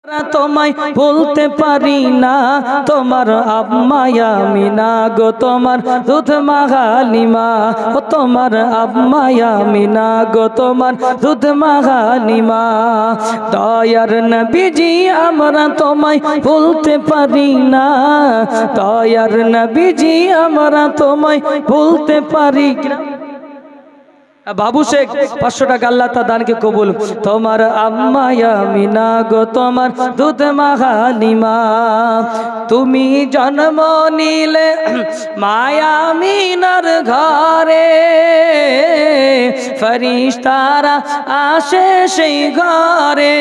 তোমায় ভুলতে পারি না, তোমার আম্মায়া মিনা গো, তোমার দুধ মাগালিমা, ও তোমার আম্মায়া মিনা গো, তোমার দুধ মাগালিমা। দয়ার নবীজি আমরা তোমায় ভুলতে পারি না, দয়ার নবীজি আমরা তোমায় ভুলতে পারি না। বাবু শেখ 500 টাকা আল্লাহ তা দানকে কবুল। তোমার আম্মায়া মিনা গো, তোমার দুধ মাগালিমা, তুমি জন্ম নিলে মায়া মিনার ঘরে, ফেরেশতারা আসে সেই ঘরে,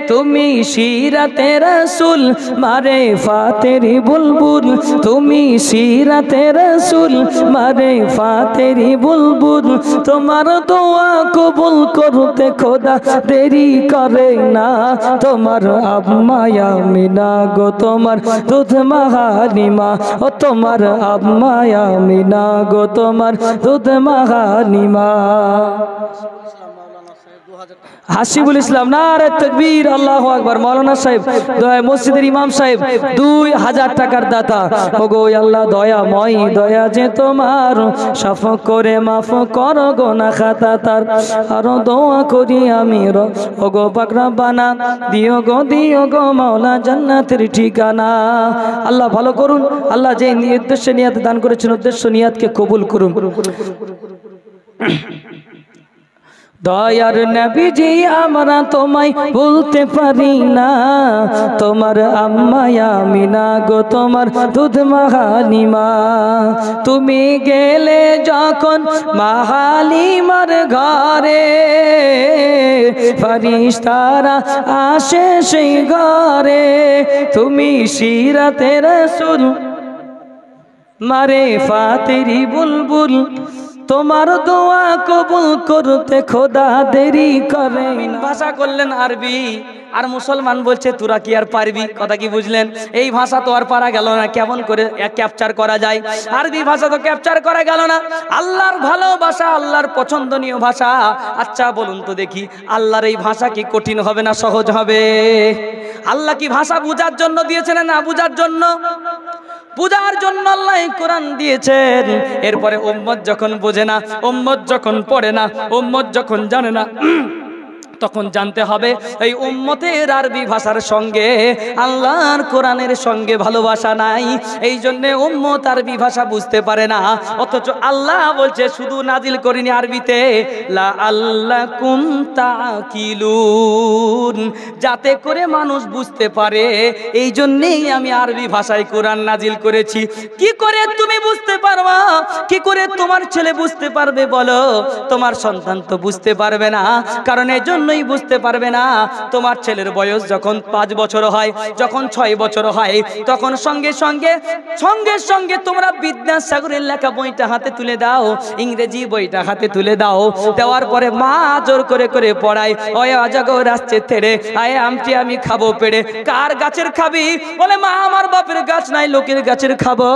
তুমি সিরাতে রাসূল মারে ফাতেরি বুলবুল, তুমি সিরাতে রাসূল মারে ফাতেরি বুলবুল। তোমার দোয়া কবুল করতে খোদা দেরি করে না, তোমার আম্মায়া মিনা গো, তোমার দুধ মাগালিমা, ও তোমার আম্মায়া মিনা গো, তোমার দুধ মাগালিমা। হাসিবুল ইসলাম নারে তাকবীর, আল্লাহু আকবার। মাওলানা সাহেব দয়া মসজিদের ইমাম সাহেব 2000 টাকার দাতা। ওগো আল্লাহ দয়াময়, দয়া যে তোমার, সাফ করে মাফ করো গোনা খাতা তার, আরো দোয়া করি আমি ওগো পাক রব্বানা, দিও গো মাওলা জান্নাতের ঠিকানা। আল্লাহ ভালো করুন, আল্লাহ যে উদ্দেশ্যে নিয়াত দান করেছেন উদ্দেশ্য নিয়াতকে কবুল করুন। দয়ার নবীজি আমরা তোমায় ভুলতে পারি না, তোমার আম্মায়া মিনা গো, তোমার দুধ মাগালিমা, তুমি গেলে যখন মাগালিমার ঘরে, ফেরেশতারা আসে সেই ঘরে, তুমি সিরাতে রাসূল মারে ফাতেরি বুলবুল, তোমার দোয়া কবুল করতে খোদা দেরি করে। ভাষা করলেন আরবি, আর মুসলমান বলছে তোরা কি আর পারবি? কথা কি বুঝলেন? এই ভাষা তো আর পারা গেল না, কেমন করে ক্যাপচার করা যায়? আরবি ভাষা তো ক্যাপচার করা গেল না। আল্লাহর ভালোবাসা, আল্লাহর পছন্দনীয় ভাষা। আচ্ছা বলুন তো দেখি, আল্লাহর এই ভাষা কি কঠিন হবে না সহজ হবে? আল্লাহ কি ভাষা বুঝার জন্য দিয়েছেন না বুঝার জন্য? বুঝার জন্য আল্লাহ কোরআন দিয়েছেন। এরপরে উম্মত যখন বোঝে না, উম্মত যখন পড়ে না, উম্মত যখন জানে না, তখন জানতে হবে এই উম্মতের আরবি ভাষার সঙ্গে আল্লাহর কোরআনের সঙ্গে ভালোবাসা নাই, এই জন্য উম্মত আরবি ভাষা বুঝতে পারে না। অথচ আল্লাহ বলছে শুধু নাজিল করিনি আরবিতে, লাআল্লাকুম তাকিলুন, যাতে করে মানুষ বুঝতে পারে, এই জন্যই আমি আরবি ভাষায় কোরআন নাজিল করেছি। কি করে তুমি বুঝতে পারবা? কি করে তোমার ছেলে বুঝতে পারবে বলো? তোমার সন্তান তো বুঝতে পারবে না, কারণ এই জন্য বুঝতে পারবে না। তোমার ছেলের বয়স যখন 5 বছর হয়, যখন 6 বছর হয়, তখন সঙ্গে সঙ্গে তোমরা বিদ্যাসাগরের লেখা বইটা হাতে তুলে দাও, ইংরেজি বইটা হাতে তুলে দাও। দেওয়ার পরে মা জোর করে করে পড়ায়, ওই অজগর আসছে তেরে, আয় আমটি আমি খাবো পেড়ে। কার গাছের খাবি? বলে মা আমার বাপের গাছ নাই, লোকের গাছের খাবো।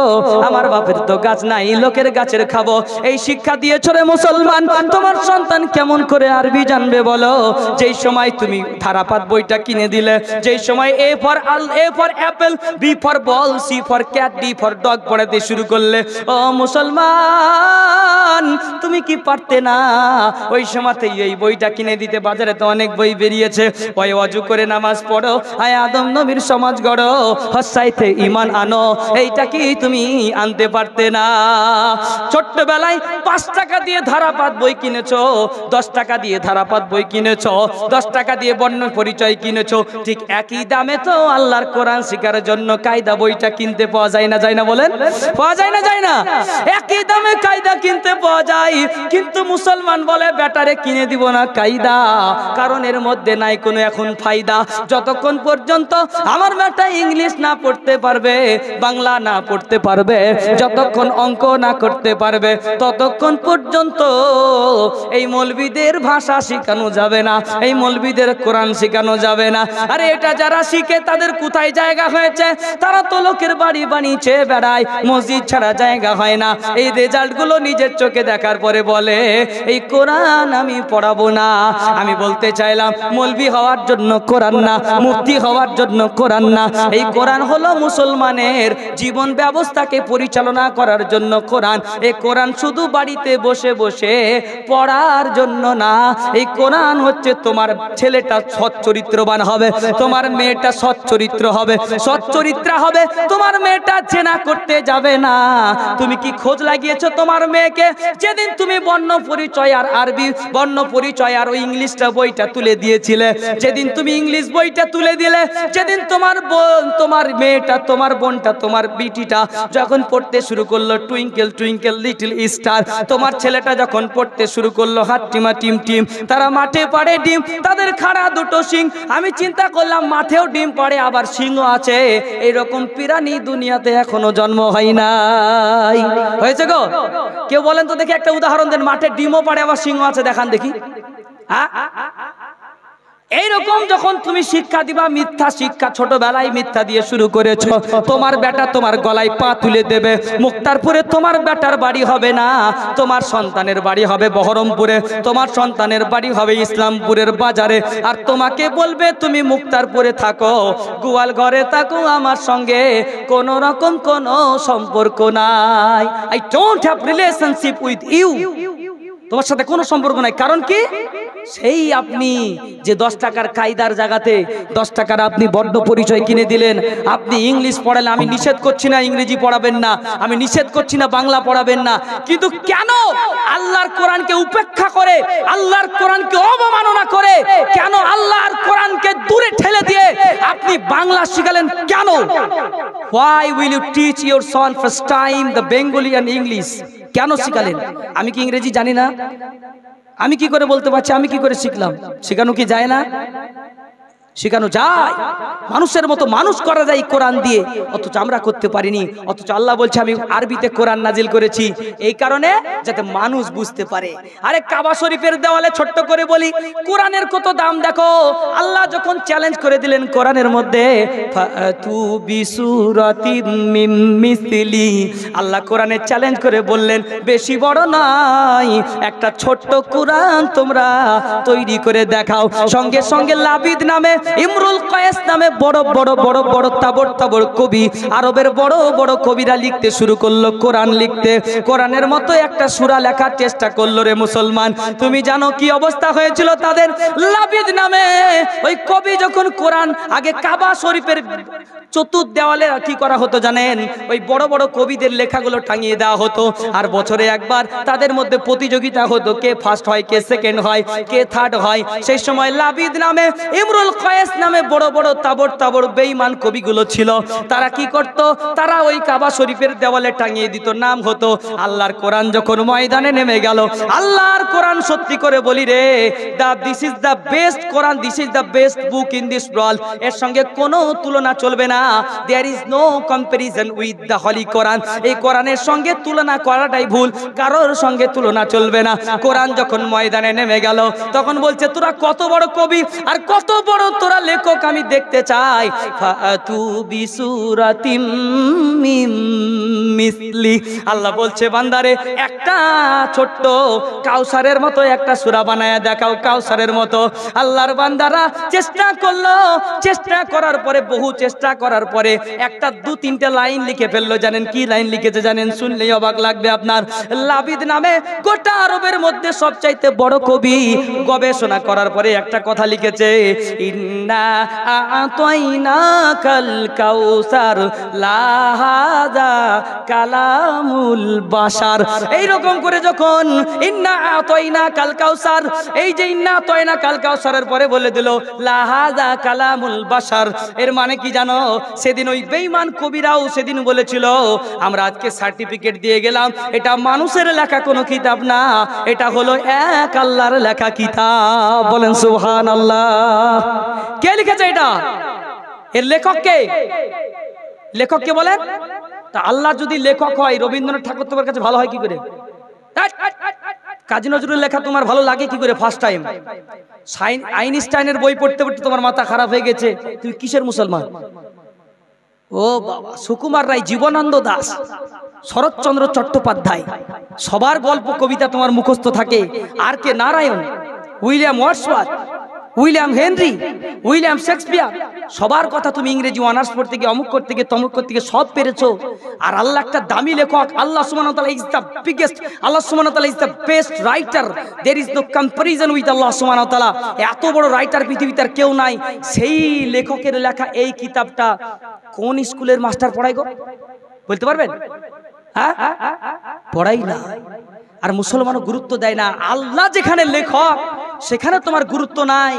আমার বাপের তো গাছ নাই, লোকের গাছের খাবো। এই শিক্ষা দিয়েছ রে মুসলমান, তোমার সন্তান কেমন করে আরবি জানবে বলো? যেই সময় তুমি ধারাপাত বইটা কিনে দিলে, যেই সময় A for apple, B for ball, C for cat, D for dog পড়াতে শুরু করলে, ও মুসলমান তুমি কি পারতে না ওই সময়তেই এই বইটা কিনে দিতে? বাজারে তো অনেক বই বেরিয়েছে, ওই ওয়াজু করে নামাজ পড়ো, আয় আদম নবীর সমাজ গড়ো, হসাইতে ঈমান আনো, এইটা কি তুমি আনতে পারতে না? ছোট্টবেলায় 5 টাকা দিয়ে ধারাপাত বই কিনেছো, 10 টাকা দিয়ে ধারাপাত বই কিনেছো, 10 টাকা দিয়ে বর্ণ পরিচয় কিনেছো, ঠিক একই দামে তো আল্লাহর কোরআন শিখার জন্য কায়দা বইটা কিনতে পাওয়া যায় না? যায় না বলেন? পাওয়া যায় না? যায় না? একই দামে কায়দা কিনতে পাওয়া যায়, কিন্তু মুসলমান বলে বেটারে কিনে দিব না কায়দা, কারণ এর মধ্যে নাই কোনো এখন ফায়দা। যতক্ষণ পর্যন্ত আমার বেটা ইংলিশ না পড়তে পারবে, বাংলা না পড়তে পারবে, যতক্ষণ অঙ্ক না করতে পারবে, ততক্ষণ পর্যন্ত এই মৌলবীদের ভাষা শেখানো যাবে না। এই মৌলবীদের কোরআন শেখানো যাবে না। আরে এটা যারা শিখে তাদের কোথায় জায়গা হয়েছে? তারা তো লোকের বাড়ি বানিয়েছে বেড়ায়, মসজিদ ছাড়া জায়গা হয় না। এই রেজাল্ট গুলো নিজের চোখে দেখার পরে বলে এই কোরআন আমি পড়াবো না। আমি বলতে চাইলাম মৌলবী হওয়ার জন্য কোরআন না, মুফতি হওয়ার জন্য কোরআন না। এই কোরআন হলো মুসলমানের জীবন ব্যবস্থাকে পরিচালনা করার জন্য কোরআন। এই কোরআন শুধু বাড়িতে বসে বসে পড়ার জন্য না। এই কোরআন হচ্ছে তোমার ছেলেটা সৎ চরিত্রবান হবে, তোমার মেয়েটা সৎ চরিত্র হবে, সৎ চরিত্রা হবে, তোমার মেয়েটা জেনা করতে যাবে না। তুমি কি খোঁজ লাগিয়েছো তোমার মেয়েকে? যেদিন তুমি বর্ণ পরিচয় আর আরবি বর্ণ পরিচয় আর ওই ইংলিশটা বইটা তুলে দিয়েছিলে, যেদিন তুমি ইংলিশ বইটা তুলে দিলে, যেদিন তোমার বোন, তোমার মেয়েটা, তোমার বোনটা, তোমার বিটিটা যখন পড়তে শুরু করলো টুইঙ্কেল টুইঙ্কেল লিটল স্টার, তোমার ছেলেটা যখন পড়তে শুরু করলো হাট্টিমা টিম টিম, তারা মাঠে পাড়ে ডিম, তাদের খাড়া দুটো শিং। আমি চিন্তা করলাম মাঠেও ডিম পাড়ে আবার সিংও আছে, এইরকম প্রাণী দুনিয়াতে এখনো জন্ম হয় নাই। হয়েছে গো? কেউ বলেন তো দেখি একটা উদাহরণ দেন, মাঠে ডিমও পাড়ে আবার সিংহ আছে, দেখান দেখি। হ্যাঁ, এইরকম যখন তুমি শিক্ষা দিবা, মিথ্যা শিক্ষা ছোটবেলায় মিথ্যা দিয়ে শুরু করেছো, তোমার বেটা তোমার গলায় পা তুলে দেবে। মুক্তারপুরে তোমার বেটার বাড়ি হবে না, তোমার সন্তানের বাড়ি হবে বহরমপুরে, তোমার সন্তানের বাড়ি হবে ইসলামপুরের বাজারে। আর তোমাকে বলবে তুমি মুক্তারপুরে থাকো, গোয়াল ঘরে থাকো, আমার সঙ্গে কোন রকম কোন সম্পর্ক নাই। I don't have relationship with you, তোমার সাথে কোনো সম্পর্ক নাই। কারণ কি? সেই আপনি যে 10 টাকার কায়দার জায়গাতে 10 টাকার আপনি বর্ণ পরিচয় কিনে দিলেন। আপনি ইংলিশ পড়ালে, আমি নিষেধ করছি না ইংরেজি পড়াবেন না, আমি নিষেধ করছি না বাংলা পড়াবেন না, কিন্তু কেন আল্লাহর কোরআনকে উপেক্ষা করে, আল্লাহর কোরআনকে অবমাননা করে, কেন আল্লাহর কোরআনকে দূরে ঠেলে দিয়ে আপনি বাংলা শিখালেন কেন? Why will you teach your son first time the Bengali and English? কেন শিখালেন? আমি কি ইংরেজি জানি না? আমি কি করে বলতে পারছি? আমি কি করে শিখলাম? শেখানো কি যায় না? শেখানো যায়, মানুষের মতো মানুষ করা যায় কোরআন দিয়ে, অথচ আমরা করতে পারিনি। অথচ আল্লাহ বলছে আমি আরবিতে কোরআন নাজিল করেছি এই কারণে যাতে মানুষ বুঝতে পারে। আরে কাবা শরীফের দেওয়ালে ছোট্ট করে বলি, কোরআনের কত দাম দেখো। আল্লাহ যখন চ্যালেঞ্জ করে দিলেন কোরআনের মধ্যে, ফাতু বিসুরাতিম মিন মিসলি, আল্লাহ কোরআনে চ্যালেঞ্জ করে বললেন বেশি বড় নয়, একটা ছোট্ট কোরআন তোমরা তৈরি করে দেখাও। সঙ্গে সঙ্গে লাবিদ নামে, ইমরুল কয়েস নামে বড় বড় বড় বড় তাবড় তাবড় কবি, আরবের বড় বড় কবিরা লিখতে শুরু করলো কোরআন লিখতে। কোরআনের মতো একটা সূরা লেখার চেষ্টা করলো রে মুসলমান। তুমি জানো কি অবস্থা হয়েছিল তাদের? লাবিদ নামে ওই কবি যখন কোরআন, আগে কাবা শরীফের চতুর্থ দেওয়ালে কি করা হতো জানেন? ওই বড় বড় কবিদের লেখাগুলো টাঙিয়ে দেওয়া হতো, আর বছরে একবার তাদের মধ্যে প্রতিযোগিতা হতো, কে ফার্স্ট হয়, কে সেকেন্ড হয়, কে থার্ড হয়। সেই সময় লাবিদ নামে, ইমরুল কয়েস নামে বড় বড় তাবড় তাবড় বেঈমান কবিগুলো ছিল। তারা কি করত? তারা ওই কাবা শরীফের দেওয়ালে টাঙিয়ে দিত, নাম হতো। আল্লাহর কোরআন যখন ময়দানে নেমে গেল, আল্লাহর কোরআন সত্যি করে বলি রে, this is the best Quran, this is the best book in this world. এর সঙ্গে কোনো তুলনা চলবে না। There is no comparison with the holy Quran. এই কোরআনের সঙ্গে তুলনা করাটাই ভুল, কারোর সঙ্গে তুলনা চলবে না। কোরআন যখন ময়দানে নেমে গেল, তখন বলছে তোরা কত বড় কবি আর কত বড় তোরা লেখক আমি দেখতে চাই। ফাতু বিসুরাতিম মিন মিসলি, আল্লাহ বলছে বান্দারে একটা ছোট্ট কাউসারের মতো একটা সূরা বানায়া দেখাও, কাউসারের মতো। আল্লাহর বান্দারা চেষ্টা করলো, চেষ্টা করার পরে, বহু চেষ্টা করার পরে একটা 2-3টে লাইন লিখে ফেললো। জানেন কি লাইন লিখেছে? জানেন? শুনলেই অবাক লাগবে আপনার। লাবিদ নামে গোটা আরবের মধ্যে সবচাইতে বড় কবি গবেষণা করার পরে একটা কথা লিখেছে, ইন্না আতাইনাকাল কাউসার লা হাযা কালামুল বাশার। এই রকম করে যখন ইন্না আতাইনাকাল কাউসার, এই যে ইন্না আতাইনাকাল কাউসারের পরে বলে দিল লা হাযা কালামুল বাশার, এর মানে কি জানো? সেদিন ওই বেঈমান কবিরাও সেদিন বলেছিল আমরা আজকে সার্টিফিকেট দিয়ে গেলাম, এটা মানুষের লেখা কোনো কিতাব না, এটা হলো এক আল্লাহর লেখা কিতাব। বলেন সুবহানাল্লাহ। কে লিখেছে এটা? এর লেখক কে? লেখক কে বলেন? তা আল্লাহ যদি লেখক হয়, রবীন্দ্রনাথ ঠাকুর তোমার কাছে ভালো হয় কি করে? কাজী নজরুলের লেখা তোমার ভালো লাগে কি করে ফার্স্ট টাইম? আইনস্টাইনের বই পড়তে পড়তে তোমার মাথা খারাপ হয়ে গেছে, তুমি কিসের মুসলমান? ও বাবা, সুকুমার রায়, জীবনানন্দ দাস, শরৎচন্দ্র চট্টোপাধ্যায়, সবার গল্প কবিতা তোমার মুখস্থ থাকে। R K Narayan, William Wordsworth, William Henry, William Shakespeare, সবার কথা তুমি ইংরেজি অনার্স পড়তে গিয়ে অমুক করতে গিয়ে তমুক করতে গিয়ে সব পেরেছো। আর আল্লাহ একটা দামি লেখক, আল্লাহ সুবহানাহু ওয়া তাআলা ইজ দ্য বিগেস্ট, আল্লাহ সুবহানাহু ওয়া তাআলা is the best writer, there is no comparison with আল্লাহ সুবহানাহু ওয়া তাআলা। এত বড় রাইটার পৃথিবীতে আর কেউ নাই। সেই লেখকের লেখা এই কিতাবটা কোন স্কুলের মাস্টার পড়ায় গো, বলতে পারবেন? হ্যাঁ, পড়াই না। আর মুসলমানও গুরুত্ব দেয় না। আল্লাহ যেখানে লেখক সেখানে তোমার গুরুত্ব নাই।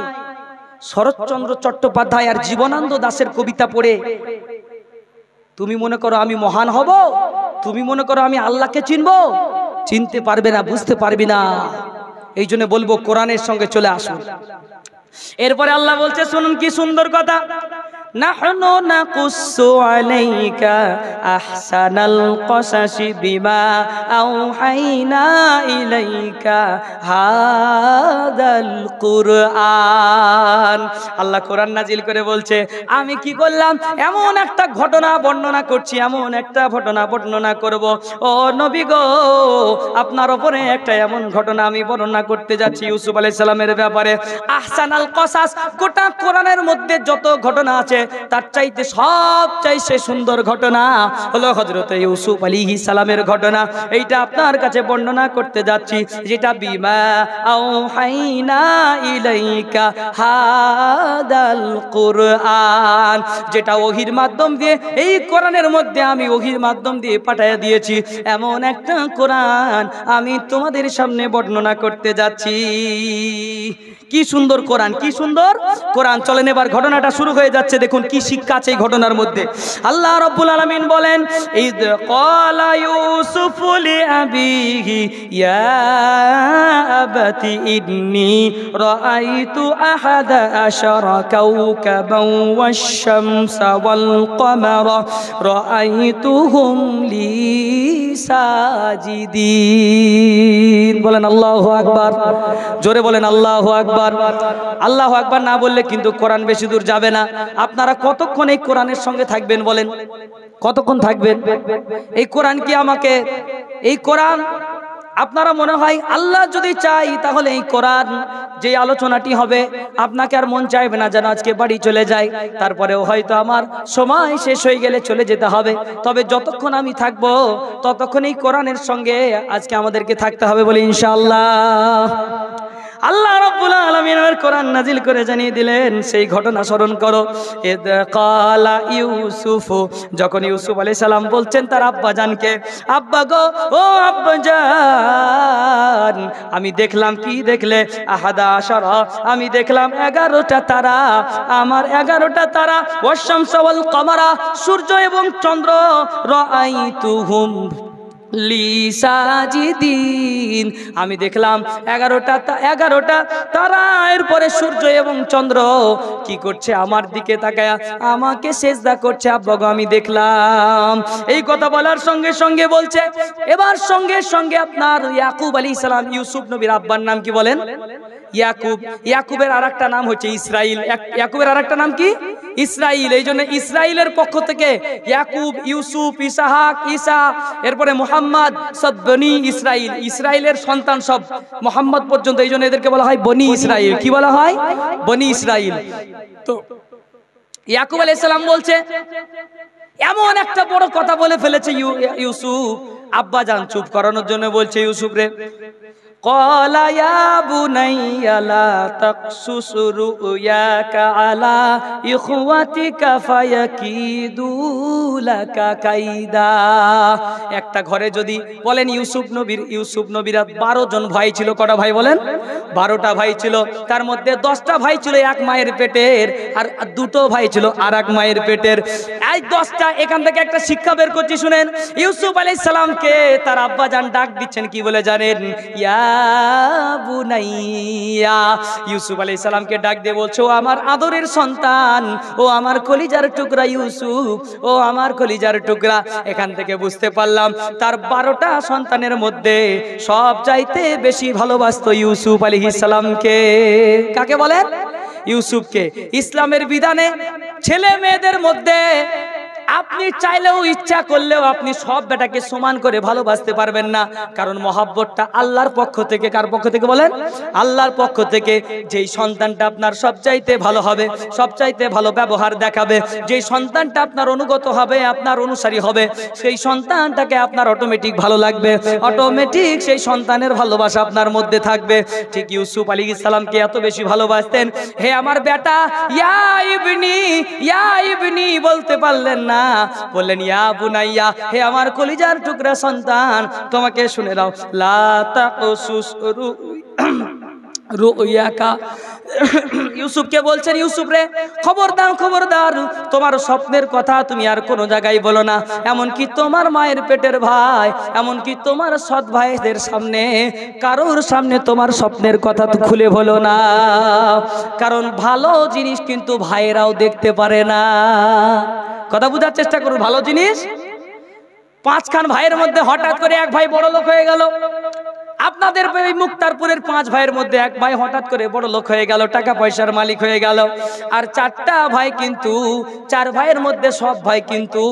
শরৎচন্দ্র চট্টোপাধ্যায় আর জীবনানন্দ দাশের কবিতা পড়ে তুমি মনে করো আমি মহান হব, তুমি মনে করো আমি আল্লাহকে চিনবো? চিনতে পারবে না, বুঝতে পারবি না। এই জন্য বলবো কোরআনের সঙ্গে চলে আসুন। এরপরে আল্লাহ বলছে, শুনুন কি সুন্দর কথা, নাহনু নাকুসু আলাইকা আহসানাল কসাসি বিমা আওহাইনা ইলাইকা হাদাল কুরআন। আল্লাহ কোরআন নাজিল করে বলছে, আমি কি করলাম? এমন একটা ঘটনা বর্ণনা করছি, এমন একটা ঘটনা বর্ণনা করব। ও নবী গো, আপনার উপরে একটা এমন ঘটনা আমি বর্ণনা করতে যাচ্ছি ইউসুফ আলাইহিস সালামের ব্যাপারে। আহসানাল কসাস, গোটা কোরআনের মধ্যে যত ঘটনা আছে তার চাইতে সবচাইতে সুন্দর ঘটনা হলো হযরত ইউসুফ আলাইহিস সালামের ঘটনা। এইটা আপনার কাছে বর্ণনা করতে যাচ্ছি, যেটা বিমা আওহাইনা ইলাইকা হাদাল কুরআন, যেটা ওহীর মাধ্যম দিয়ে, এই কোরআনের মধ্যে আমি ওহীর মাধ্যম দিয়ে পাঠিয়ে দিয়েছি। এমন একটা কোরআন আমি তোমাদের সামনে বর্ণনা করতে যাচ্ছি। কি সুন্দর কোরআন, কি সুন্দর কোরআন। চলেন এবার ঘটনাটা শুরু হয়ে যাচ্ছে। দেখুন কি শিক্ষা আছে এই ঘটনার মধ্যে। আল্লাহ রাব্বুল আলামিন বলেন, ইদ ক্বালা ইউসুফ লিআবিহি ইয়া আবাতি ইন্নী রাআইতু আহাদা আশারা কাওকাবান ওয়াশ-শামসা ওয়াল কমারা রাআইতুহুম লি সাজিদিন। বলেন আল্লাহু আকবার, জোরে বলেন আল্লাহু আকবার। আল্লাহু আকবার না বললে কিন্তু কোরআন বেশি দূর যাবে না। আপনারা কতক্ষণ এই কোরআনের সঙ্গে থাকবেন বলেন? কতক্ষণ থাকবেন? এই কোরআন কি আমাকে, এই কোরআন আপনারা মনে হয় আল্লাহ যদি চাই তাহলে এই কোরআন যে আলোচনাটি হবে আপনাকে আর মন চাইবে না যেন আজকে বাড়ি চলে যাই। তারপরেও হয়তো আমার সময় শেষ হয়ে গেলে চলে যেতে হবে, তবে যতক্ষণ আমি থাকবো ততক্ষণ এই কোরআনের সঙ্গে আজকে আমাদেরকে থাকতে হবে বলে ইনশাআল্লাহ। আল্লাহ রাব্বুল আলামিন কোরআন নাজিল করে জানিয়ে দিলেন, সেই ঘটনা স্মরণ করো। ইদ ক্বালা ইউসুফ, যখন ইউসুফ আলাইহিস সালাম বলছেন তার আব্বাজানকে, আব্বা গো, ও আব্বাজান, আমি দেখলাম, কি দেখলে? আহাদা আশারা, আমি দেখলাম 11টা তারা, আমার 11টা তারা, ওয়াশ-শামসা ওয়াল কমারা, সূর্য এবং চন্দ্র, রাআইতুহুম লি সাজিদিন, আমি দেখলাম 11টা তারা, এরপরে সূর্য এবং চন্দ্র কি করছে? আমার দিকে তাকায়া আমাকে সেজদা করছে। আব্বা গো, আমি দেখলাম। এই কথা বলার সঙ্গে সঙ্গে বলছে, এবার সঙ্গে সঙ্গে আপনার ইয়াকুব আলাইহিস সালাম, ইউসুফ নবীর আব্বার নাম কি বলেন? ইয়াকুব। ইয়াকুবের আরেকটা নাম হচ্ছে ইসরাইল। ইয়াকুবের আরেকটা নাম কি? ইসরাইল। এই জন্য ইসরাইলের পক্ষ থেকে ইয়াকুব, ইউসুফ, ইসহাক, ঈসা, এরপরে মুহাম্মদ, সব বনি ইসরাইল, ইসরাইলের সন্তান সব মুহাম্মদ পর্যন্ত। এই জন্য এদেরকে বলা হয় বনি ইসরাইল। কি বলা হয়? বনি ইসরাইল। তো ইয়াকুব আলাইহিস সালাম বলছে, এমন একটা বড় কথা বলে ফেলেছে ইউসুফ। আব্বা জান চুপ করানোর জন্য বলছে ইউসুফ রে, ক্বালা ইয়া বুনাইয়া লা তাকসুস রুয়াকা আলা ইখওয়াতিকা ফায়াকিদু লাকা কাইদা। একটা ঘরে যদি বলেন ইউসুফ নবীর 12 জন ভাই ছিল। কটা ভাই বলেন? 12টা ভাই ছিল। তার মধ্যে 10টা ভাই ছিল এক মায়ের পেটের, আর 2টো ভাই ছিল আর এক মায়ের পেটের। এই 10টা এখান থেকে একটা শিক্ষা বের করছি শুনেন। ইউসুফ আলাইহিস সালামকে তার আব্বা জান ডাক দিচ্ছেন কি বলে জানেন? ইয়া বুনাইয়া। ইউসুফ আলাইহিস সালামকে ডাক দিয়ে বলছো আমার আদরের সন্তান, ও আমার কলিজার টুকরা ইউসুফ, ও আমার কলিজার টুকরা। এখান থেকে বুঝতে পারলাম তার 12টা সন্তানের মধ্যে সব চাইতে বেশি ভালোবাসতো ইউসুফ আলাইহিস সালামকে। কাকে বলেন? ইউসুফকে। ইসলামের বিধানে ছেলে মেয়েদের মধ্যে আপনি চাইলেও ইচ্ছা করলেও আপনি সব বেটাকে সমান করে ভালোবাসতে পারবেন না, কারণ মহাব্বতটা আল্লাহর পক্ষ থেকে। কার পক্ষ থেকে বলেন? আল্লাহর পক্ষ থেকে। যেই সন্তানটা আপনার সবচাইতে ভালো হবে, সবচাইতে ভালো ব্যবহার দেখাবে, যেই সন্তানটা আপনার অনুগত হবে, আপনার অনুসারী হবে, সেই সন্তানটাকে আপনার অটোমেটিক ভালো লাগবে, অটোমেটিক সেই সন্তানের ভালোবাসা আপনার মধ্যে থাকবে। ঠিক ইউসুফ আলাইহিস সালামকে এত বেশি ভালোবাসতেন, হে আমার বেটা, ইয়া ইবনি, ইয়া ইবনি বলতে পারলেন না, বললেন ইয়া বুনাইয়া, হে আমার কলিজার টুকরা সন্তান, তোমাকে শুনে দাও, লা তাকুসুস রুইয়াকা। ইউসুফকে বলছেন, ইউসুফ রে খবরদার, খবরদার, তোমার স্বপ্নের কথা তুমি আর কোনো জায়গায় বলো না, এমনকি তোমার মায়ের পেটের ভাই, এমনকি তোমার সৎ ভাইদের সামনে, কারোর সামনে তোমার স্বপ্নের কথা তো খুলে বলো না, কারণ ভালো জিনিস কিন্তু ভাইয়েরাও দেখতে পারে না। কথা বোঝার চেষ্টা করুন। ভালো জিনিস 5খান ভাইয়ের মধ্যে হঠাৎ করে এক ভাই বড় লোক হয়ে গেল। আপনাদের এই মুক্তারপুরের 5 ভাইয়ের মধ্যে এক ভাই হঠাৎ করে বড় লোক হয়ে গেল, টাকা পয়সার মালিক হয়ে গেল। আর 4টা ভাই কিন্তু, 4 ভাইয়ের মধ্যে সব ভাই কিন্তু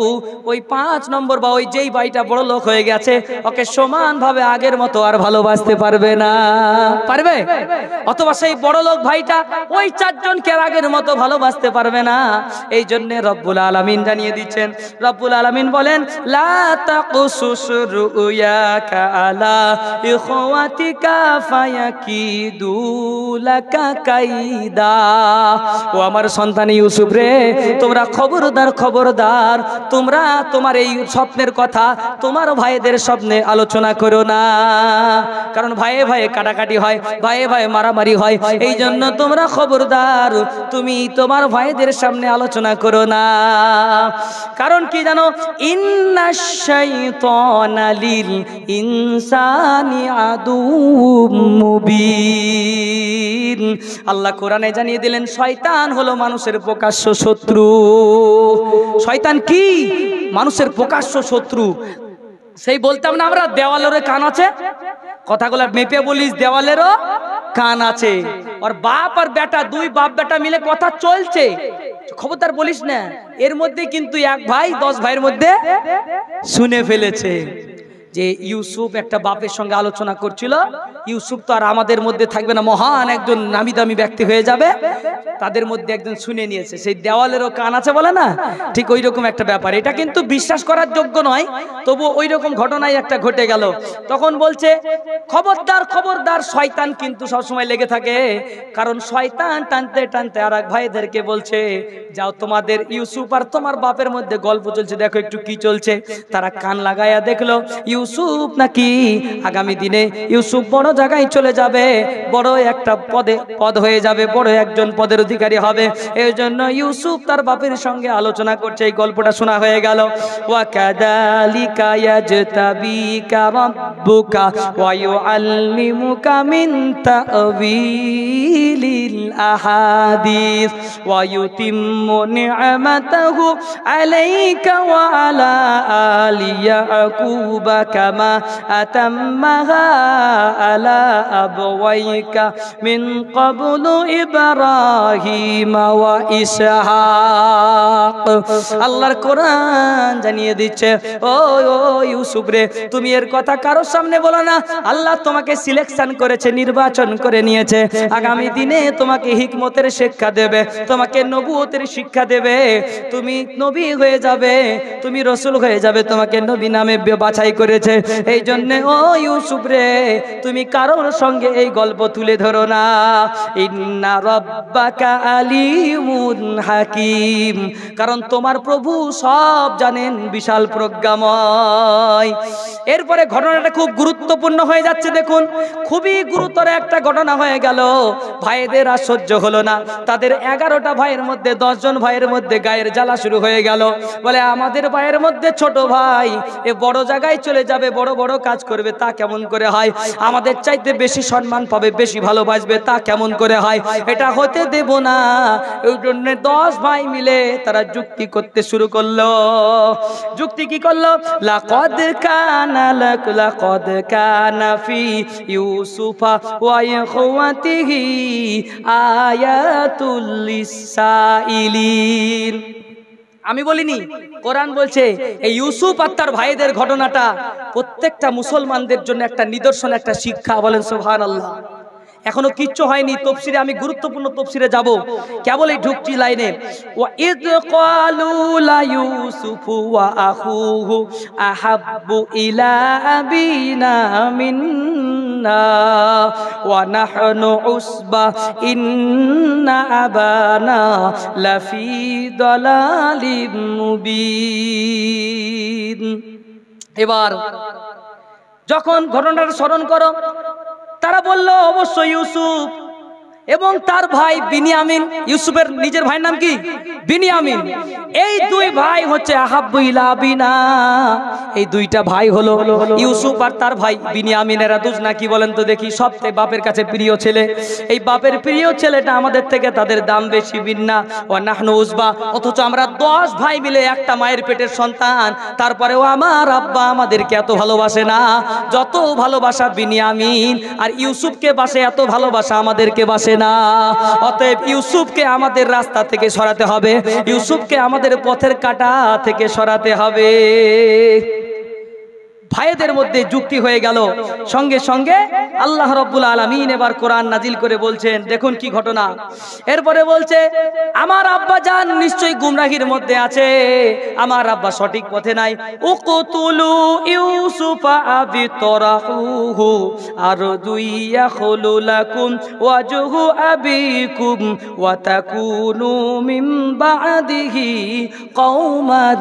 ওই 5 নম্বর বা ওই যেই ভাইটা বড় লোক হয়ে গেছে ওকে সমানভাবে আগের মতো আর ভালোবাসতে পারবে না। পারবে? অথবা সেই বড় লোক ভাইটা ওই 4 জনকে আগের মতো ভালোবাসতে পারবে না। এই জন্য রব্বুল আলামিন জানিয়ে দিচ্ছেন, রব্বুল আলামিন বলেন, লা তাকুসুস রুয়াকা আলা ইখওয়াতিকা ফায়াকিদু লাকা কাইদা। ও আমার সন্তান ইউসুফ রে, তোমরা খবরদার, খবরদার, তোমরা তোমার এই স্বপ্নের কথা তোমার ভাইদের সামনে আলোচনা করো না, কারণ ভাইয়ে ভাইয়ে কাটাকাটি হয়, ভাইয়ে ভাইয়ে মারামারি হয়। এই জন্য তোমরা খবরদার, তুমি তোমার ভাইদের সামনে আলোচনা করো না। কারণ কি জানো? ইন্নাশ শাইতানা লিল ইনসানি আদুউম মুবিন। আল্লাহ কোরআনে জানিয়ে দিলেন শয়তান হলো মানুষের প্রকাশ্য শত্রু। শয়তান কি? মানুষের প্রকাশ্য শত্রু। সেই বলতাম না আমরা, দেওয়ালেরও কান আছে, কথাগুলো মেপে বলিস, দেওয়ালেরও কান আছে। আর বাপ আর বেটা, 2 বাপ বেটা মিলে কথা চলছে, খবরদার বলিস না। এর মধ্যে কিন্তু এক ভাই 10 ভাইয়ের মধ্যে শুনে ফেলেছে যে ইউসুফ একটা বাপের সঙ্গে আলোচনা করছিল। ইউসুফ তো আর আমাদের মধ্যে থাকবে না, মহান একজন নামি দামি ব্যক্তি হয়ে যাবে। তাদের মধ্যে একজন শুনে নিয়েছে। সেই দেওয়ালেরও কান আছে বলে না, ঠিক ওই রকম একটা ব্যাপার। এটা কিন্তু বিশ্বাস করার যোগ্য নয়, তবু ওই রকম ঘটনাই একটা ঘটে গেল। তখন বলছে খবরদার, খবরদার, শয়তান কিন্তু সবসময় লেগে থাকে। কারণ শয়তান টানতে টানতে আর এক ভাইদেরকে বলছে, যাও তোমাদের ইউসুফ আর তোমার বাপের মধ্যে গল্প চলছে, দেখো একটু কি চলছে। তারা কান লাগাইয়া দেখলো ইউসুফ নাকি আগামী দিনে ইউসুফ বড় জায়গায় চলে যাবে, বড় একটা পদ হয়ে যাবে, বড় একজন পদের অধিকারী হবে। এই জন্য ইউসুফ তার বাপের সঙ্গে আলোচনা করছে। এই গল্পটা শোনা হয়ে গেল। ওয়া কাযালিকা ইয়াজতাবিকা রাব্বুকা ওয়া ইউআল্লিমুকা মিন তা'ওয়িলিল আহাদিস ওয়া ইউতিম্মু নি'মাতাহু আলাইকা ওয়া আলা আলি ইয়াকুবা কামা আতাম্মাহা আলা আবওয়াইকা মিন ক্বাবলু ইব্রাহিম ওয়া ইসহাক। আল্লাহর কোরআন জানিয়ে দিচ্ছে, ও ইউসুফ রে, তুমি এর কথা কারোর সামনে বলো না। আল্লাহ তোমাকে সিলেকশন করেছে, নির্বাচন করে নিয়েছে। আগামী দিনে তোমাকে হিকমতের শিক্ষা দেবে, তোমাকে নবুয়তের শিক্ষা দেবে, তুমি নবী হয়ে যাবে, তুমি রসুল হয়ে যাবে, তোমাকে নবী নামে বাছাই করেছে। এই জন্য ও ইউসুফ রে, তুমি কারোর সঙ্গে এই গল্প তুলে ধরো না। ইন্না রাব্বাকা আলিমুন হাকিম, কারণ তোমার প্রভু সব জানেন, বিশাল প্রজ্ঞাময়। এরপরে ঘটনাটা খুব গুরুত্বপূর্ণ হয়ে যাচ্ছে। দেখুন, খুবই গুরুতর একটা ঘটনা হয়ে গেল। ভাইদের আর সহ্য হলো না। তাদের 11টা ভাইয়ের মধ্যে 10 জন ভাইয়ের মধ্যে গায়ের জ্বালা শুরু হয়ে গেল। বলে আমাদের ভাইয়ের মধ্যে ছোট ভাই এ বড় জায়গায় চলে যাবে, বড় বড় কাজ করবে, তা কেমন করে হয়? আমাদের চাইতে বেশি সম্মান পাবে, বেশি ভালোবাসবে, তা কেমন করে হয়? এটা হতে দেব না। ওই জন্য 10 ভাই মিলে তারা যুক্তি করতে শুরু করলো। যুক্তি কি করলো? লাকাদ কানা ফি ইউসুফা ওয়া ইখওয়াতিহি আয়াতুল লিসাইলিন। আমি বলিনি, কোরআন বলছে এই ইউসুফ আর তার ভাইদের ঘটনাটা প্রত্যেকটা মুসলমানদের জন্য একটা নিদর্শন, একটা শিক্ষা। বলেন সুবহানাল্লাহ। এখনো কিচ্ছু হয়নি, তফসিরে আমি গুরুত্বপূর্ণ তফসিরে যাব, কেবল এই ঢুকছি লাইনে। ওয়া ইয ক্বালু লা ইউসুফু ওয়া আখুহু আহাব্বু ইলা আবিনা মিন্না ওয়া নাহনু উসবা ইন্না আবানা লাফি দালালিম মুবিন। এবার যখন ঘটনাটা স্মরণ করো, তারা বলল অবশ্যই ইউসুফ এবং তার ভাই বিনিয়ামিন। ইউসুফের নিজের ভাইয়ের নাম কি? বিনিয়ামিন। এই দুই ভাই হচ্ছে আহাব্বু ইলা আবিনা। এই দুইটা ভাই হলো ইউসুফ আর তার ভাই বিনিয়ামিন। এরা দুজনা কি বলেন তো দেখি? সবচেয়ে বাপের কাছে প্রিয় ছেলে। এই বাপের প্রিয় ছেলেটা আমাদের থেকে তাদের দাম বেশি বিন্না ও নাহনু উসবা। অথচ আমরা 10 ভাই মিলে একটা মায়ের পেটের সন্তান, তারপরেও আমার আব্বা আমাদেরকে এত ভালোবাসে না যত ভালোবাসা বিনিয়ামিন আর ইউসুফকে বাসে, এত ভালোবাসা আমাদেরকে বাসে না। অতএব ইউসুফকে আমাদের রাস্তা থেকে সরাতে হবে, ইউসুফকে আমাদের পথের কাঁটা থেকে সরাতে হবে। ভাইদের মধ্যে যুক্তি হয়ে গেল। সঙ্গে সঙ্গে আল্লাহ রাব্বুল আলামিন এবার কোরআন নাজিল করে বলছেন, দেখুন কি ঘটনা। এরপরে বলছে আমার আব্বা জান নিশ্চয়ই গুমরাহির মধ্যে আছে, আমার আব্বা সঠিক পথে নাই। উকতুলু ইউসুফা আবিতরাহুহু আরদু ইয়াখলু লাকুম ওয়াজহু আবিকুম ওয়া তাকুনু মিন বা'দিহি কওমান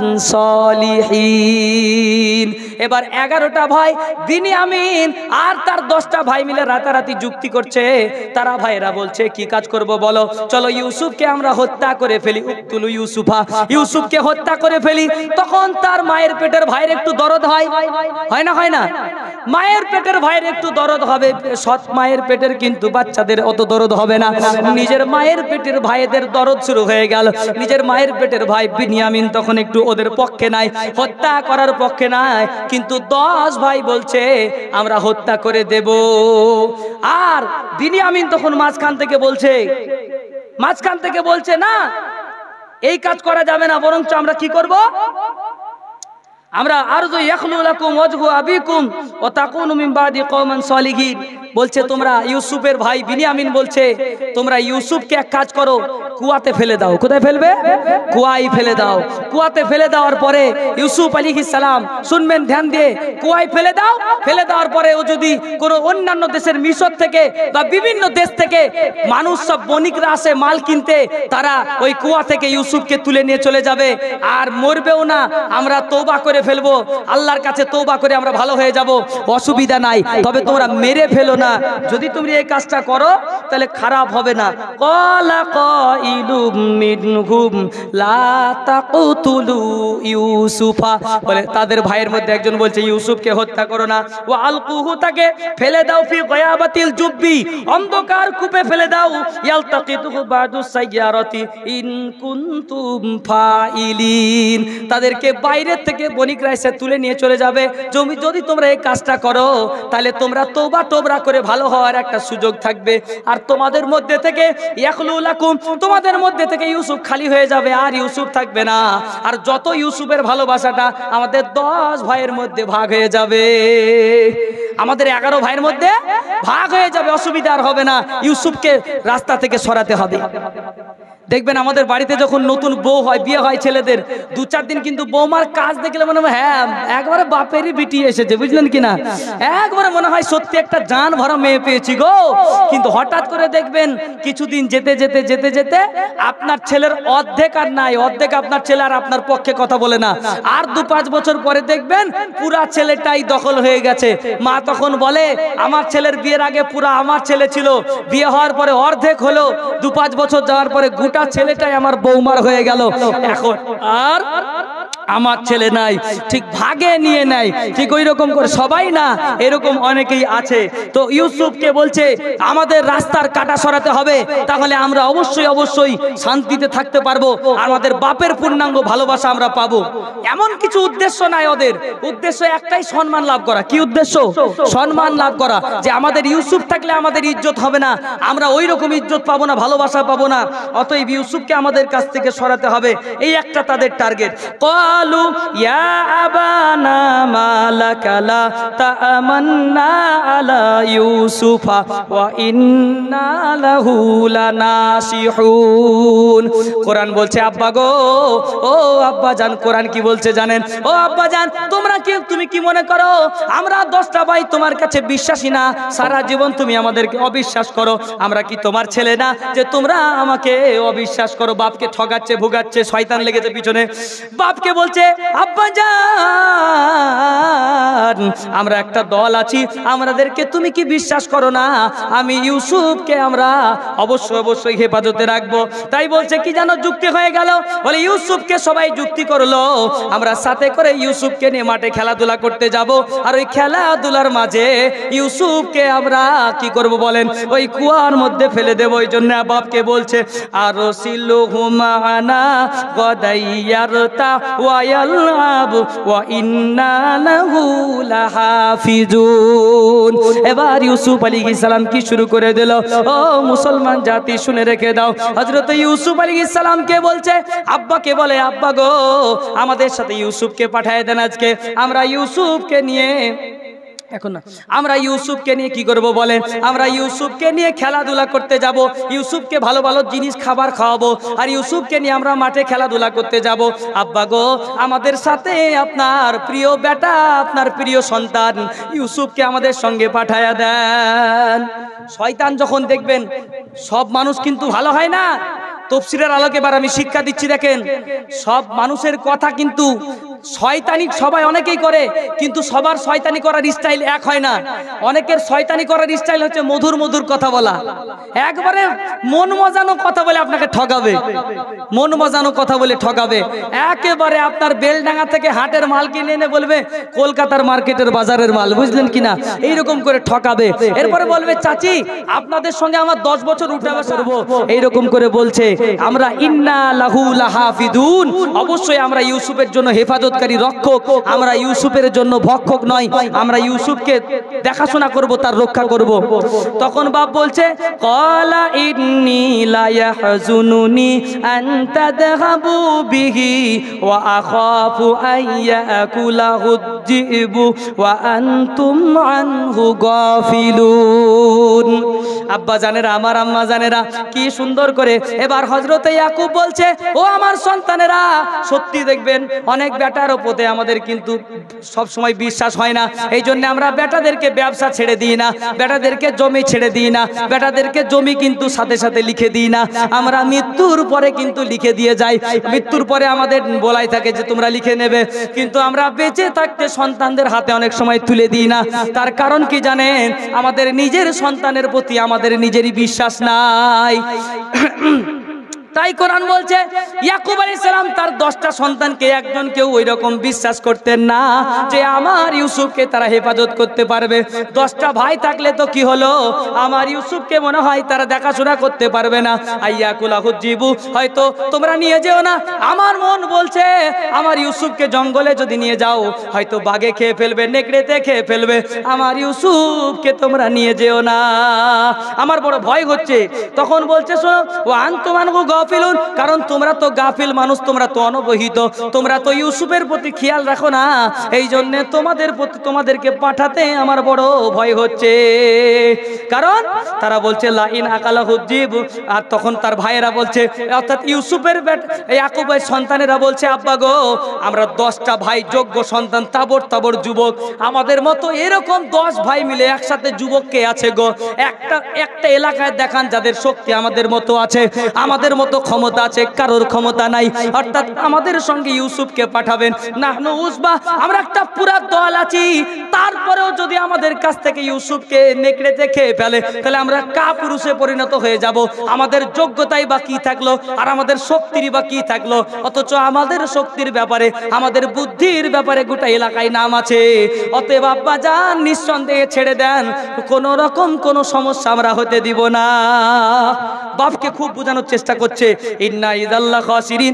সালিহিন। এবার 11টা ভাই বিনিয়ামিন আর তার 10টা ভাই মিলে রাতারাতি যুক্তি করছে। তারা ভাইরা বলছে কি কাজ করব বলো? চলো ইউসুফকে আমরা হত্যা করে ফেলি। উকতুলু ইউসুফা, ইউসুফকে হত্যা করে ফেলি। তখন তার মায়ের পেটের ভাইয়ের একটু দরদ হয়, হয় না? হয় না? মায়ের পেটের ভাইয়ের একটু দরদ হবে। সৎ মায়ের পেটের কিন্তু বাচ্চাদের অত দরদ হবে না। নিজের মায়ের পেটের ভাইদের দরদ শুরু হয়ে গেল। নিজের মায়ের পেটের ভাই বিনিয়ামিন তখন একটু ওদের পক্ষে নাই, হত্যা করার পক্ষে নাই, কিন্তু 10 ভাই বলছে আমরা হত্যা করে দেব। আর বিনিয়ামিন তখন মাঝখান থেকে বলছে না, এই কাজ করা যাবে না, বরঞ্চ আমরা কি করব? আমরা আরজু ইয়াখলু লাকুম ওয়াজহু আবিকুম ওয়া তাকুনু মিন বাদি কওমান সালিহিন। বলছে তোমরা, ইউসুফের ভাই বিনিয়ামিন বলছে তোমরা ইউসুফকে এক কাজ করো, কুয়াতে ফেলে দাও। কোথায় ফেলবে? কুয়ায় ফেলে দাও। কুয়াতে ফেলে দেওয়ার পরে ইউসুফ আলাইহিস সালাম, শুনবেন ধ্যান দিয়ে, কুয়ায় ফেলে দাও। ফেলে দেওয়ার পরে ও যদি কোনো অন্যান্য দেশের মিশর থেকে বা বিভিন্ন দেশ থেকে মানুষ, সব বণিকরা আসে মাল কিনতে, তারা ওই কুয়া থেকে ইউসুফকে তুলে নিয়ে চলে যাবে। আর মরবেও না, আমরা তওবা করে ফেলবো, আল্লাহর কাছে তওবা করে আমরা ভালো হয়ে যাব, অসুবিধা নাই। তবে তোমরা মেরে ফেলো না। যদি তুমি এই কাজটা করো তাহলে খারাপ হবে না। ক্বালা কাইলুম মিনহুম লা তাকতুলু ইউসুফা, বলে তাদের ভাইয়ের মধ্যে একজন বলছে ইউসুফকে হত্যা করো না। ওয়া আলকুহু, তাকে ফেলে দাও, ফি গায়াবাতিল জুব্বি, অন্ধকার কূপে ফেলে দাও। ইয়ালতাকিতুহু বাদু সাইয়ারাতি ইন কুনতুম ফাইলিন, তাদেরকে বাইরে থেকে বণিকরা এসে তুলে নিয়ে চলে যাবে। যদি তোমরা এই কাজটা করো তাহলে তোমরা তওবা করে ভালো হওয়ার একটা সুযোগ থাকবে। আর তোমাদের মধ্যে থেকে ইয়াখলু লাকুম, তোমাদের মধ্যে থেকে ইউসুফ খালি হয়ে যাবে, আর ইউসুফ থাকবে না। আর যত ইউসুফের ভালোবাসাটা আমাদের 10 ভাইয়ের মধ্যে ভাগ হয়ে যাবে, আমাদের 11 ভাইয়ের মধ্যে ভাগ হয়ে যাবে, অসুবিধা আর হবে না। ইউসুফকে রাস্তা থেকে সরাতে হবে। দেখবেন আমাদের বাড়িতে যখন নতুন বউ হয়, বিয়ে হয় ছেলেদের, 2-4 দিন কিন্তু বৌমার কাজ দেখলে মনে হয় হ্যাঁ একবারে বাপেরই বিটি এসেছে, বুঝলেন কিনা? একবারে মনে হয় সত্যি একটা জান ভরা মেয়ে পেয়েছি গো। কিন্তু হঠাৎ করে দেখবেন কিছুদিন যেতে যেতে যেতে যেতে আপনার ছেলের অর্ধেক আর নাই, অর্ধেক আপনার ছেলে আর আপনার পক্ষে কথা বলে না। আর 2-5 বছর পরে দেখবেন পুরা ছেলেটাই দখল হয়ে গেছে। মা তখন বলে আমার ছেলের বিয়ের আগে পুরা আমার ছেলে ছিল, বিয়ে হওয়ার পরে অর্ধেক হলো, 2-5 বছর যাওয়ার পরে গোটা ছেলেটাই আমার বৌমার হয়ে গেল। এখন আর আমার ছেলে নাই, ঠিক ভাগে নিয়ে নেয়, ঠিক ওই রকম করে সবাই না, এরকম অনেকেই আছে। তো ইউসুফকে বলছে আমাদের রাস্তার কাটা সরাতে হবে, তাহলে আমরা অবশ্যই অবশ্যই শান্তিতে থাকতে পারবো, আমাদের বাপের পূর্ণাঙ্গ ভালোবাসা আমরা পাবো। এমন কিছু উদ্দেশ্য নাই ওদের, উদ্দেশ্য একটাই, সম্মান লাভ করা। কি উদ্দেশ্য? সম্মান লাভ করা, যে আমাদের ইউসুফ থাকলে আমাদের ইজ্জত হবে না, আমরা ওই রকম ইজ্জত পাবো না, ভালোবাসা পাবো না, অতএব ইউসুফকে আমাদের কাছ থেকে সরাতে হবে, এই একটা তাদের টার্গেট। ক্বালু ইয়া আবানা মালাকা লা তা'মান্না আলা ইউসুফা ওয়া ইন্না লাহু লানাসিহুন। কোরআন বলছে আব্বা গো, ও আব্বা জান, কোরআন কি বলছে জানেন? ও আব্বা জান, তুমি কি মনে করো আমরা 10টা ভাই তোমার কাছে বিশ্বাসী না? সারা জীবন তুমি আমাদেরকে অবিশ্বাস করো, আমরা কি তোমার ছেলে না যে তোমরা আমাকে অবিশ্বাস করো? বাপকে ঠগাচ্ছে, ভোগাচ্ছে, শয়তান লেগেছে পিছনে। বাপকে বলছে আব্বা জান, আমরা একটা দল আছি, আমাদেরকে তুমি কি বিশ্বাস করো না? আমি ইউসুফকে আমরা অবশ্যই অবশ্যই হেফাজতে রাখবো। তাই বলছে কি জানো, যুক্তি হয়ে গেল, বলে ইউসুফকে সবাই যুক্তি করলো, আমরা সাথে করে ইউসুফকে নিয়ে মাঠে খেলাধুলা করতে যাব, আর ওই খেলাধুলার মাঝে ইউসুফকে আমরা কি করব বলেন? ওই কুয়ার মধ্যে ফেলে দেব। ওই জন্য বাপকে বলছে আরসিলহু মা'ানা গাদাইয়ারতা ওয়া ইয়ালআব ওয়া ইন্না লাহু লাহাফিজুন। এবার ইউসুফ আলাইহিস সালাম কি শুরু করে দিল? ও মুসলমান জাতি শুনে রেখে দাও, হযরত ইউসুফ আলাইহিস সালামকে বলছে, আব্বাকে বলে আব্বা গো, আমাদের সাথে ইউসুফকে পাঠিয়ে দেন আজকে, আমরা ইউসুফকে নিয়ে এখন না, আমরা ইউসুফকে নিয়ে কি করব বলেন? আমরা ইউসুফকে নিয়ে খেলাধুলা করতে যাব, ইউসুফকে ভালো ভালো জিনিস খাবার খাওয়াবো, আর ইউসুফকে নিয়ে আমরা মাঠে খেলাধুলা করতে যাব। আব্বা গো, আমাদের সাথে আপনার প্রিয় বেটা, আপনার প্রিয় সন্তান ইউসুফকে আমাদের সঙ্গে পাঠায়া দেন। শয়তান যখন দেখবেন, সব মানুষ কিন্তু ভালো হয় না। তফসিরের আলোকে এবার আমি শিক্ষা দিচ্ছি, দেখেন সব মানুষের কথা কিন্তু শয়তানি সবাই অনেকেই করে, কিন্তু সবার শয়তানি করার স্টাইল এক হয় না। অনেকের শয়তানি করার স্টাইল হচ্ছে মধুর মধুর কথা বলা, একবারে মন মজানো কথা বলে আপনাকে ঠকাবে, মন মজানো কথা বলে ঠকাবে। একেবারে আপনার বেলডাঙ্গা থেকে হাটের মাল কিনে এনে বলবে কলকাতার মার্কেটের বাজারের মাল, বুঝলেন কিনা? এইরকম করে ঠকাবে। এরপরে বলবে চাচি আপনাদের সঙ্গে আমার 10 বছর উঠে বসবো, এইরকম করে বলছে। আমরা ইন্না লাহু লাহাফিজুন, অবশ্যই আমরা ইউসুফের জন্য হেফাজতকারী, রক্ষক, আমরা ইউসুফের জন্য ভক্ষক নয়, আমরা ইউসুফকে দেখাশোনা করব, তার রক্ষা করব। তখন বাপ বলছে ক্বালা ইন্নী লা ইয়াহজুনুনি আন তাযহাবু বিহি ওয়া আখাফু আন ইয়াকুলাহু যিবু ওয়া আনতুম আনহু গাফিলুন। আব্বা জানেরা, আমার আম্মা জানেরা, কি সুন্দর করে এবার হযরত ইয়াকুব বলছে, ও আমার সন্তানেরা, সত্যি দেখবেন অনেক বেটার উপরে আমাদের কিন্তু সব সময় বিশ্বাস হয় না, এই জন্য আমরা বেটাদেরকে ব্যবসা ছেড়ে দিই না, বেটাদেরকে জমি ছেড়ে দিই না, বেটাদেরকে জমি কিন্তু সাথে সাথে লিখে দিই না, আমরা মৃত্যুর পরে কিন্তু লিখে দিয়ে যাই। মৃত্যুর পরে আমাদের বলাই থাকে যে তোমরা লিখে নেবে, কিন্তু আমরা বেঁচে থাকতে সন্তানদের হাতে অনেক সময় তুলে দিই না। তার কারণ কি জানেন? আমাদের নিজের সন্তানের প্রতি আমাদের নিজেরই বিশ্বাস নাই। তাই কোরআন বলছে ইয়াকুব আলাইহিস সালাম তার 10টা সন্তানকে একজন কেউ ওই রকম বিশ্বাস করতেন না যে আমার ইউসুফকে তারা হেফাজত করতে পারবে। 10টা ভাই থাকলে তো কি হলো, আমার ইউসুফকে মনে হয় তারা দেখাশোনা করতে পারবে না। আইয়াকুলাহু জিবু, হয়তো তোমরা নিয়ে যেও না, আমার মন বলছে আমার ইউসুফকে জঙ্গলে যদি নিয়ে যাও হয়তো বাঘে খেয়ে ফেলবে, নেকড়েতে খেয়ে ফেলবে, আমার ইউসুফকে তোমরা নিয়ে যেও না, আমার বড় ভয় হচ্ছে। তখন বলছে শোনো, ও আনতুম আনহু গাফিলুন, কারণ তোমরা তো গাফিল মানুষ, তোমরা তো অনবহিত, তোমরা তো ইউসুফের প্রতি খেয়াল রাখো না, এই জন্য তোমাদের প্রতি তোমাদেরকে পাঠাতে আমার বড় ভয় হচ্ছে। কারণ তারা বলছে লাইন আকালাহু যিব, আর তখন তার ভাইয়েরা বলছে, অর্থাৎ ইউসুফের ইয়াকুবের সন্তানেরা বলছে আব্বা গো, আমরা 10টা ভাই যোগ্য সন্তান, তাবড় তাবড় যুবক, আমাদের মতো এরকম 10 ভাই মিলে একসাথে যুবক কে আছে গো? একটা এলাকায় দেখান যাদের শক্তি আমাদের মতো আছে, আমাদের মতো মতো ক্ষমতা আছে, কারোর ক্ষমতা নাই। অর্থাৎ আমাদের সঙ্গে ইউসুফকে পাঠাবেন। নাহনু উসবা, আমরা একটা পুরা দল আছি, তারপরেও যদি আমাদের কাছ থেকে ইউসুফকে নেকড়ে খেয়ে ফেলে তাহলে আমরা কাপুরুষে পরিণত হয়ে যাব। আমাদের যোগ্যতাই বা কি থাকলো, আর আমাদের শক্তির বা কি থাকলো? অথচ আমাদের শক্তির ব্যাপারে, আমাদের বুদ্ধির ব্যাপারে গোটা এলাকায় নাম আছে। অতএব আব্বা জান নিঃসন্দেহে ছেড়ে দেন, কোন রকম কোন সমস্যা আমরা হতে দিব না। বাপকে খুব বোঝানোর চেষ্টা করছে, ইন্না ইদাল্লাহ খাসিরিন,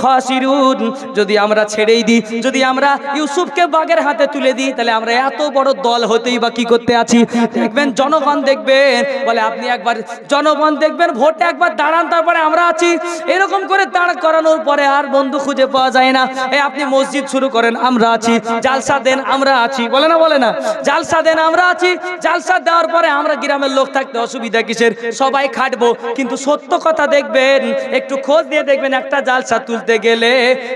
খাসিরুন, যদি আমরা ছেড়েই দিই, যদি আমরা ইউসুফকে বাগের হাতে তুলে দিই, তাহলে আমরা এত বড় দল হতেই বা কি করতে আছি? দেখবেন জনগণ দেখবেন, বলে আপনি একবার জনগণ দেখবেন ভোটে একবার দাঁড়ান, তারপরে আমরা আছি। এরকম করে দাঁড় করানোর পরে আর বন্ধু খুঁজে পাওয়া যায় না। এই আপনি মসজিদ শুরু করেন, আমরা আছি। জালসা দেন, আমরা আছি। বলে না, বলে না? জালসা দেন, আমরা আছি। জালসা দেওয়ার পরে আমরা গ্রামের লোক থাকতে অসুবিধা কিসের? সবাই খাটবো। কিন্তু সত্য কথা দেখবেন, একটু খোঁজ দিয়ে দেখবেন, একটা জালসা তুলতে গেলে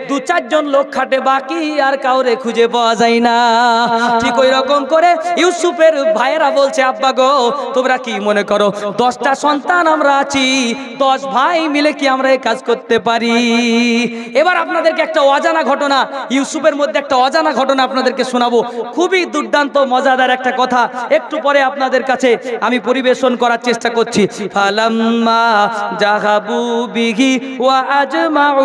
2-4 জন লোক খাটে, বাকি আর কাউরে খুঁজে পাওয়া যায় না। ঠিক ওই রকম করে ইউসুফের ভাইয়েরা বলছে, আব্বা গো, তোমরা কি মনে করো 10টা সন্তান আমরা আছি, 10 ভাই মিলে কি আমরা এই কাজ করতে পারি? এবার আপনাদেরকে একটা অজানা ঘটনা, ইউসুফের মধ্যে একটা অজানা ঘটনা আপনাদেরকে শোনাবো। খুবই দুর্দান্ত মজাদার একটা কথা, একটু পরে আপনাদের কাছে আমি পরিবেশন করার চেষ্টা করছি। ফালাম্মা জাহাবু বিহি ওয়া আজমাউ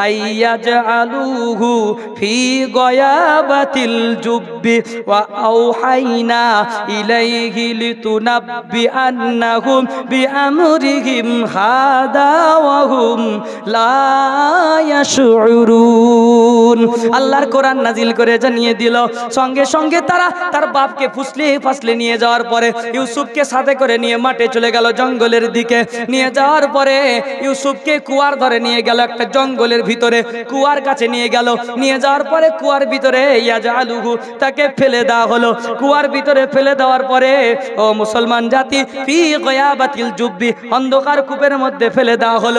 আইয়াজআলুহু ফি গয়াবাতিল জুব্বি ওয়া আওহাইনা ইলাইহি লিতুনাব্বিআন্নাহুম বিআমরিহিম হাদা ওয়া হুম লা ইয়াশউরুন। আল্লাহর কোরআন নাজিল করে জানিয়ে দিল, সঙ্গে সঙ্গে তারা তার বাপকে ফাসলে নিয়ে যাওয়ার পরে ইউসুফকে সাথে করে নিয়ে মাঠে চলে গেল, জঙ্গলের দিকে নিয়ে যাওয়ার পরে ইউসুফকে কুয়ার ধরে নিয়ে গেল, একটা জঙ্গলের ভিতরে কুয়ার কাছে নিয়ে গেল। নিয়ে যাওয়ার পরে কুয়ার ভিতরে ইয়াজআলুহু, তাকে ফেলে দেওয়া হলো। কুয়ার ভিতরে ফেলে দেওয়ার পরে, ও মুসলমান জাতি, ফি গয়াবাতিল জুব্বি, অন্ধকার কূপের মধ্যে ফেলে দেওয়া হলো।